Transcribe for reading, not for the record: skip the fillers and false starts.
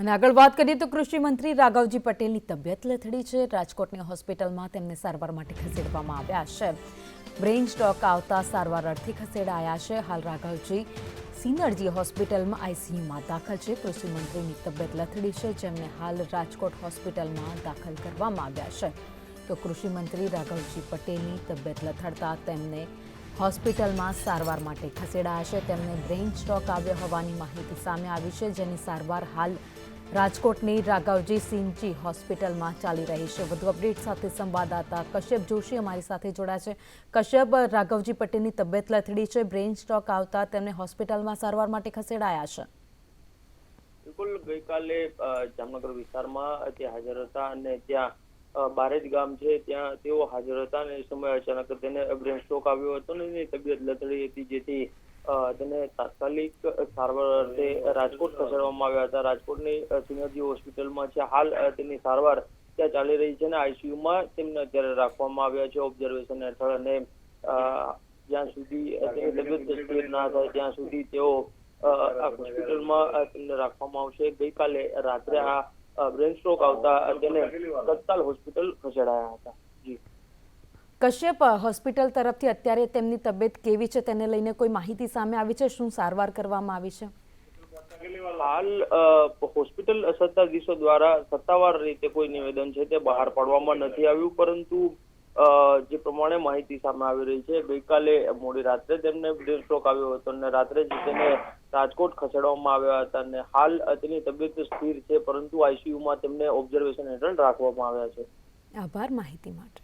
અને આગળ વાત કરીએ તો કૃષિ મંત્રી રાઘવજી પટેલની તબિયત લથડી છે। રાજકોટની હોસ્પિટલમાં તેમને સારવાર માટે ખસેડવામાં આવ્યા છે। બ્રેઇન સ્ટ્રોક આવતા સારવાર અર્થે ખસેડાયા છે। હાલ રાઘવજી સિનર્જી હોસ્પિટલમાં આઈસીયુમાં દાખલ છે। કૃષિ મંત્રીની તબિયત લથડી છે, જેમને હાલ રાજકોટ હોસ્પિટલમાં દાખલ કરવામાં આવ્યા છે। તો કૃષિ મંત્રી રાઘવજી પટેલની તબિયત લથડતા તેમને હોસ્પિટલમાં સારવાર માટે ખસેડાયા છે। તેમને બ્રેઇન સ્ટ્રોક આવ્યો હોવાની માહિતી સામે આવી છે, જેની સારવાર હાલ રાજકોટની રાઘવજી સિનજી હોસ્પિટલમાં ચાલી રહી છે। વધુ અપડેટ સાથે સંવાદદાતા કશ્યપ જોશી અમારી સાથે જોડાયા છે। કશ્યપ, રાઘવજી પટેલની તબિયત લથડી છે, બ્રેઇન સ્ટ્રોક આવતા તેમને હોસ્પિટલમાં સારવાર માટે ખસેડાયા છે। બિલકુલ, ગઈકાલે જામનગર વિસ્તારમાં તે હાજર હતા અને ત્યાં બારેજ ગામ છે ત્યાં તેઓ હાજર હતા અને એ સમયે અચાનક તેને બ્રેઇન સ્ટ્રોક આવ્યો હતો અને એની તબિયત લથડી હતી, જેથી તેને તાત્કાલિક સારવાર અર્થે રાજકોટ ખસેડવામાં આવ્યા હતા। રાજકોટની સિનર્જી હોસ્પિટલમાં છે હાલ તેની સારવાર ત્યાં ચાલી રહી છે અને આઈસીયુમાં તેમને અત્યારે રાખવામાં આવ્યા છે ઓબ્ઝર્વેશન હેઠળ। અને જ્યાં સુધી તેની તબિયત સ્થિર ના થાય ત્યાં સુધી તેઓ આ હોસ્પિટલમાં તેમને રાખવામાં આવશે। ગઈકાલે રાત્રે આ બ્રેઇન સ્ટ્રોક આવતા તેને તત્કાલ હોસ્પિટલ ખસેડાયા હતા। જી કશ્યપ, હોસ્પિટલ તરફથી અત્યારે તેમની તબિયત કેવી છે તેને લઈને કોઈ માહિતી સામે આવી છે? શું સારવાર કરવામાં આવી છે? હાલ હોસ્પિટલ સત્તાધીશો દ્વારા સત્તાવાર રીતે કોઈ નિવેદન છે તે બહાર પાડવામાં નથી આવ્યું, પરંતુ જે પ્રમાણે માહિતી સામે આવી રહી છે, ગઈકાલે મોડી રાત્રે તેમને બ્રેઇન સ્ટ્રોક આવ્યો હતો અને રાત્રે જ તેને રાજકોટ ખસેડવામાં આવ્યા હતા અને હાલ તેની તબિયત સ્થિર છે, પરંતુ આઈસીયુમાં તેમને ઓબ્ઝર્વેશન હેઠળ રાખવામાં આવ્યા છે। આભાર માહિતી માટે।